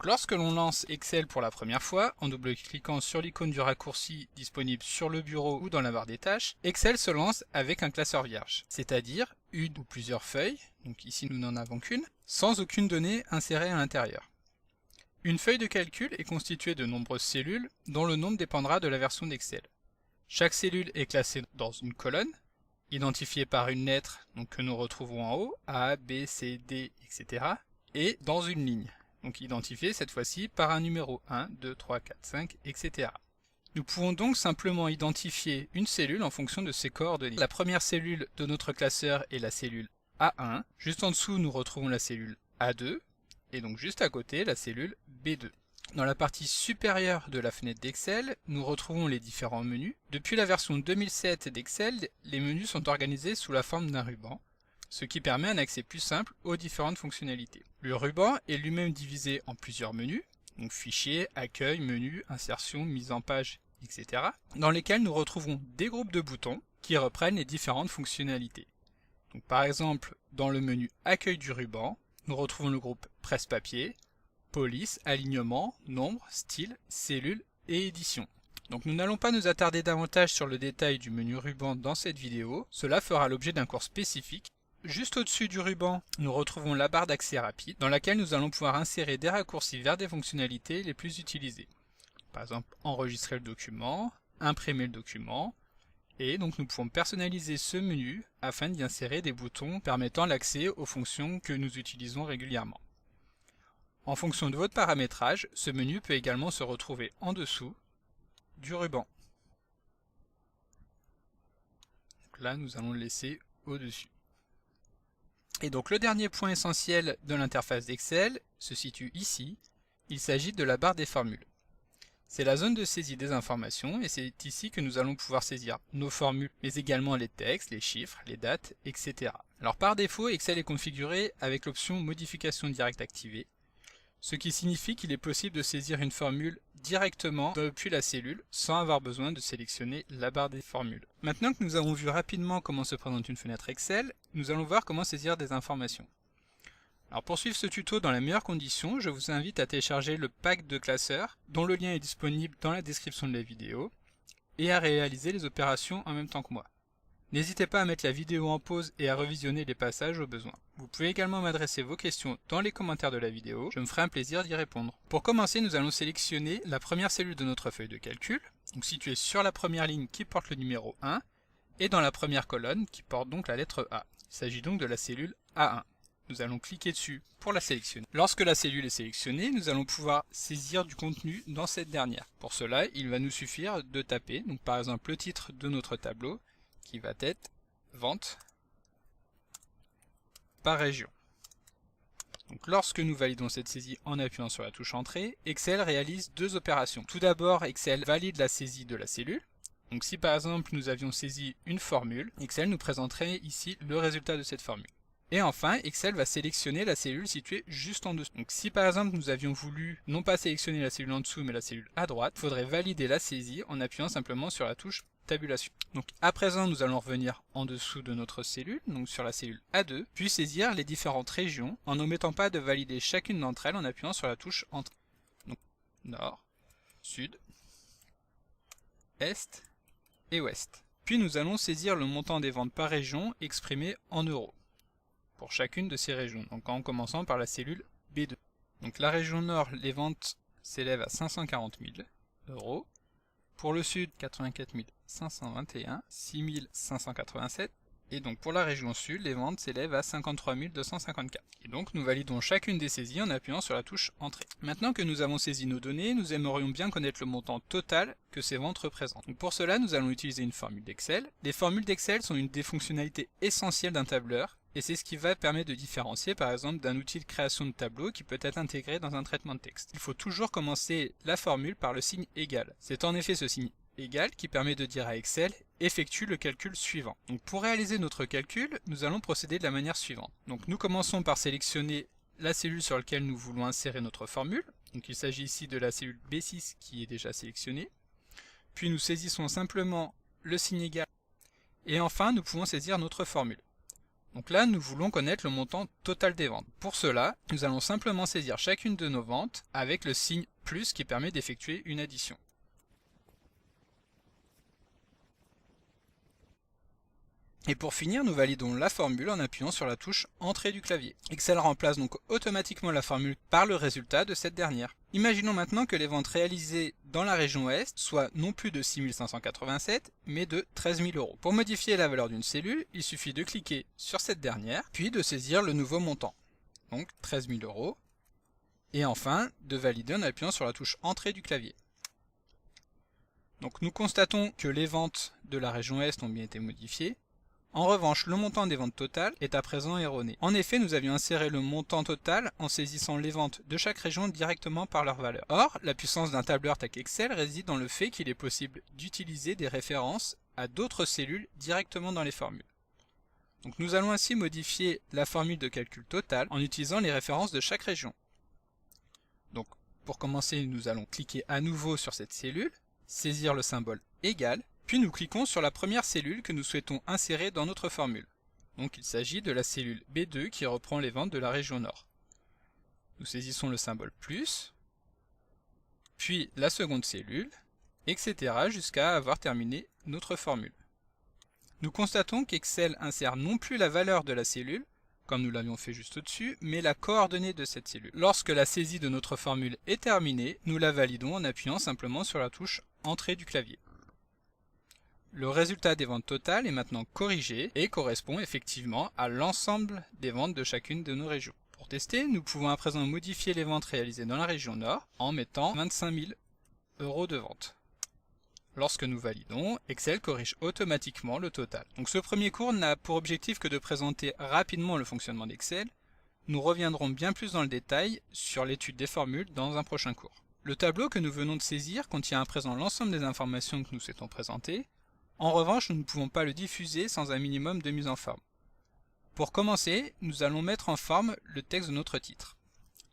Donc lorsque l'on lance Excel pour la première fois, en double-cliquant sur l'icône du raccourci disponible sur le bureau ou dans la barre des tâches, Excel se lance avec un classeur vierge, c'est-à-dire une ou plusieurs feuilles, donc ici nous n'en avons qu'une, sans aucune donnée insérée à l'intérieur. Une feuille de calcul est constituée de nombreuses cellules dont le nombre dépendra de la version d'Excel. Chaque cellule est classée dans une colonne, identifiée par une lettre donc que nous retrouvons en haut, A, B, C, D, etc. et dans une ligne, donc identifiée cette fois-ci par un numéro 1, 2, 3, 4, 5, etc. Nous pouvons donc simplement identifier une cellule en fonction de ses coordonnées. La première cellule de notre classeur est la cellule A1, juste en dessous nous retrouvons la cellule A2, et donc juste à côté la cellule B2. Dans la partie supérieure de la fenêtre d'Excel, nous retrouvons les différents menus. Depuis la version 2007 d'Excel, les menus sont organisés sous la forme d'un ruban, ce qui permet un accès plus simple aux différentes fonctionnalités. Le ruban est lui-même divisé en plusieurs menus, donc fichier, accueil, menu, insertion, mise en page, etc., dans lesquels nous retrouvons des groupes de boutons qui reprennent les différentes fonctionnalités. Donc, par exemple, dans le menu accueil du ruban, nous retrouvons le groupe presse-papier, police, alignement, nombre, style, cellule et édition. Donc nous n'allons pas nous attarder davantage sur le détail du menu ruban dans cette vidéo, cela fera l'objet d'un cours spécifique. Juste au-dessus du ruban, nous retrouvons la barre d'accès rapide, dans laquelle nous allons pouvoir insérer des raccourcis vers des fonctionnalités les plus utilisées. Par exemple, enregistrer le document, imprimer le document, et donc nous pouvons personnaliser ce menu afin d'y insérer des boutons permettant l'accès aux fonctions que nous utilisons régulièrement. En fonction de votre paramétrage, ce menu peut également se retrouver en dessous du ruban. Donc là, nous allons le laisser au-dessus. Et donc le dernier point essentiel de l'interface d'Excel se situe ici. Il s'agit de la barre des formules. C'est la zone de saisie des informations et c'est ici que nous allons pouvoir saisir nos formules, mais également les textes, les chiffres, les dates, etc. Alors par défaut, Excel est configuré avec l'option modification directe activée, ce qui signifie qu'il est possible de saisir une formule directement depuis la cellule sans avoir besoin de sélectionner la barre des formules. Maintenant que nous avons vu rapidement comment se présente une fenêtre Excel, nous allons voir comment saisir des informations. Alors pour suivre ce tuto dans les meilleures conditions, je vous invite à télécharger le pack de classeurs dont le lien est disponible dans la description de la vidéo et à réaliser les opérations en même temps que moi. N'hésitez pas à mettre la vidéo en pause et à revisionner les passages au besoin. Vous pouvez également m'adresser vos questions dans les commentaires de la vidéo, je me ferai un plaisir d'y répondre. Pour commencer, nous allons sélectionner la première cellule de notre feuille de calcul, donc située sur la première ligne qui porte le numéro 1, et dans la première colonne qui porte donc la lettre A. Il s'agit donc de la cellule A1. Nous allons cliquer dessus pour la sélectionner. Lorsque la cellule est sélectionnée, nous allons pouvoir saisir du contenu dans cette dernière. Pour cela, il va nous suffire de taper, donc par exemple le titre de notre tableau, qui va être vente par région. Donc lorsque nous validons cette saisie en appuyant sur la touche Entrée, Excel réalise deux opérations. Tout d'abord, Excel valide la saisie de la cellule. Donc si par exemple nous avions saisi une formule, Excel nous présenterait ici le résultat de cette formule. Et enfin, Excel va sélectionner la cellule située juste en dessous. Donc si par exemple nous avions voulu non pas sélectionner la cellule en dessous mais la cellule à droite, il faudrait valider la saisie en appuyant simplement sur la touche tabulation. Donc à présent nous allons revenir en dessous de notre cellule, donc sur la cellule A2, puis saisir les différentes régions en n'omettant pas de valider chacune d'entre elles en appuyant sur la touche Entrée. Donc Nord, Sud, Est et Ouest. Puis nous allons saisir le montant des ventes par région exprimé en euros pour chacune de ces régions, donc en commençant par la cellule B2. Donc la région Nord, les ventes s'élèvent à 540 000 euros. Pour le Sud, 84 521, 6 587. Et donc pour la région Sud, les ventes s'élèvent à 53 254. Et donc nous validons chacune des saisies en appuyant sur la touche Entrée. Maintenant que nous avons saisi nos données, nous aimerions bien connaître le montant total que ces ventes représentent. Donc pour cela, nous allons utiliser une formule d'Excel. Les formules d'Excel sont une des fonctionnalités essentielles d'un tableur, et c'est ce qui va permettre de différencier par exemple d'un outil de création de tableau qui peut être intégré dans un traitement de texte. Il faut toujours commencer la formule par le signe égal. C'est en effet ce signe égal qui permet de dire à Excel effectue le calcul suivant. Donc pour réaliser notre calcul, nous allons procéder de la manière suivante. Donc nous commençons par sélectionner la cellule sur laquelle nous voulons insérer notre formule. Donc il s'agit ici de la cellule B6 qui est déjà sélectionnée. Puis nous saisissons simplement le signe égal. Et enfin nous pouvons saisir notre formule. Donc là, nous voulons connaître le montant total des ventes. Pour cela, nous allons simplement saisir chacune de nos ventes avec le signe plus qui permet d'effectuer une addition. Et pour finir, nous validons la formule en appuyant sur la touche Entrée du clavier. Excel remplace donc automatiquement la formule par le résultat de cette dernière. Imaginons maintenant que les ventes réalisées dans la région Ouest soient non plus de 6 587, mais de 13 000 euros. Pour modifier la valeur d'une cellule, il suffit de cliquer sur cette dernière, puis de saisir le nouveau montant, donc 13 000 euros, et enfin de valider en appuyant sur la touche Entrée du clavier. Donc nous constatons que les ventes de la région Est ont bien été modifiées. En revanche, le montant des ventes totales est à présent erroné. En effet, nous avions inséré le montant total en saisissant les ventes de chaque région directement par leur valeur. Or, la puissance d'un tableur TAC Excel réside dans le fait qu'il est possible d'utiliser des références à d'autres cellules directement dans les formules. Donc nous allons ainsi modifier la formule de calcul total en utilisant les références de chaque région. Donc pour commencer, nous allons cliquer à nouveau sur cette cellule, saisir le symbole égal, puis nous cliquons sur la première cellule que nous souhaitons insérer dans notre formule. Donc il s'agit de la cellule B2 qui reprend les ventes de la région Nord. Nous saisissons le symbole plus, puis la seconde cellule, etc. jusqu'à avoir terminé notre formule. Nous constatons qu'Excel insère non plus la valeur de la cellule, comme nous l'avions fait juste au-dessus, mais la coordonnée de cette cellule. Lorsque la saisie de notre formule est terminée, nous la validons en appuyant simplement sur la touche Entrée du clavier. Le résultat des ventes totales est maintenant corrigé et correspond effectivement à l'ensemble des ventes de chacune de nos régions. Pour tester, nous pouvons à présent modifier les ventes réalisées dans la région Nord en mettant 25 000 euros de vente. Lorsque nous validons, Excel corrige automatiquement le total. Donc ce premier cours n'a pour objectif que de présenter rapidement le fonctionnement d'Excel. Nous reviendrons bien plus dans le détail sur l'étude des formules dans un prochain cours. Le tableau que nous venons de saisir contient à présent l'ensemble des informations que nous souhaitons présenter. En revanche, nous ne pouvons pas le diffuser sans un minimum de mise en forme. Pour commencer, nous allons mettre en forme le texte de notre titre.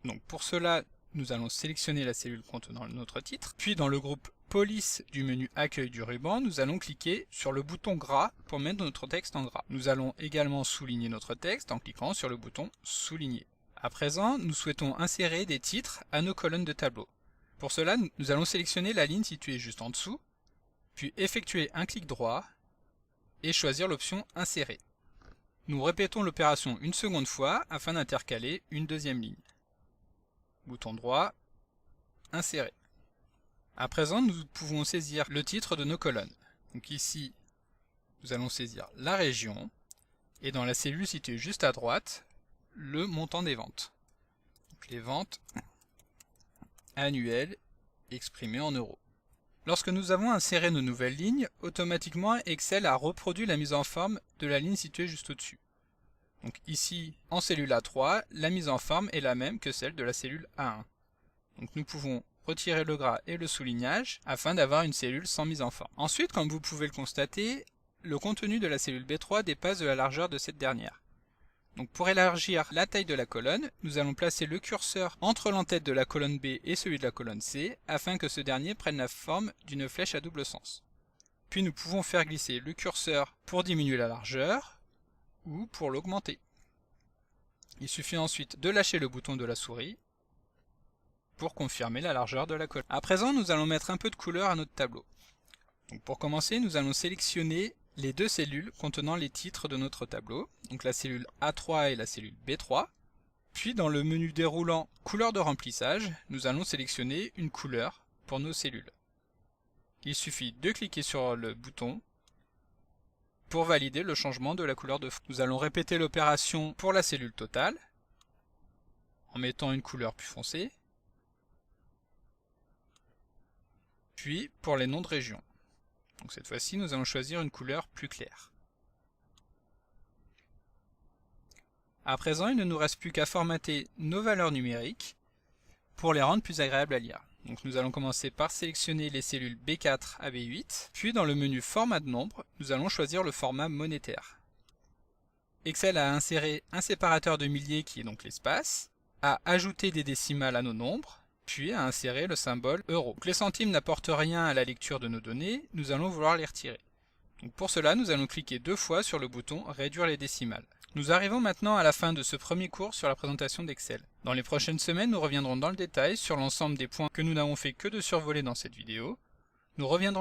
Donc pour cela, nous allons sélectionner la cellule contenant notre titre, puis dans le groupe Police du menu Accueil du ruban, nous allons cliquer sur le bouton gras pour mettre notre texte en gras. Nous allons également souligner notre texte en cliquant sur le bouton Souligner. À présent, nous souhaitons insérer des titres à nos colonnes de tableau. Pour cela, nous allons sélectionner la ligne située juste en dessous, puis effectuer un clic droit et choisir l'option Insérer. Nous répétons l'opération une seconde fois afin d'intercaler une deuxième ligne. Bouton droit, Insérer. À présent, nous pouvons saisir le titre de nos colonnes. Donc ici, nous allons saisir la région et dans la cellule située juste à droite, le montant des ventes. Donc les ventes annuelles exprimées en euros. Lorsque nous avons inséré nos nouvelles lignes, automatiquement Excel a reproduit la mise en forme de la ligne située juste au-dessus. Donc ici, en cellule A3, la mise en forme est la même que celle de la cellule A1. Donc nous pouvons retirer le gras et le soulignage afin d'avoir une cellule sans mise en forme. Ensuite, comme vous pouvez le constater, le contenu de la cellule B3 dépasse de la largeur de cette dernière. Donc pour élargir la taille de la colonne, nous allons placer le curseur entre l'entête de la colonne B et celui de la colonne C afin que ce dernier prenne la forme d'une flèche à double sens. Puis nous pouvons faire glisser le curseur pour diminuer la largeur ou pour l'augmenter. Il suffit ensuite de lâcher le bouton de la souris pour confirmer la largeur de la colonne. À présent, nous allons mettre un peu de couleur à notre tableau. Donc pour commencer, nous allons sélectionner les deux cellules contenant les titres de notre tableau, donc la cellule A3 et la cellule B3. Puis dans le menu déroulant couleur de remplissage, nous allons sélectionner une couleur pour nos cellules. Il suffit de cliquer sur le bouton pour valider le changement de la couleur de fond. Nous allons répéter l'opération pour la cellule totale en mettant une couleur plus foncée, puis pour les noms de régions. Donc cette fois-ci, nous allons choisir une couleur plus claire. À présent, il ne nous reste plus qu'à formater nos valeurs numériques pour les rendre plus agréables à lire. Donc nous allons commencer par sélectionner les cellules B4 à B8, puis dans le menu Format de nombre, nous allons choisir le format monétaire. Excel a inséré un séparateur de milliers qui est donc l'espace, a ajouté des décimales à nos nombres, puis à insérer le symbole euro. Donc les centimes n'apportent rien à la lecture de nos données, nous allons vouloir les retirer. Donc pour cela, nous allons cliquer deux fois sur le bouton Réduire les décimales. Nous arrivons maintenant à la fin de ce premier cours sur la présentation d'Excel. Dans les prochaines semaines, nous reviendrons dans le détail sur l'ensemble des points que nous n'avons fait que de survoler dans cette vidéo. Nous reviendrons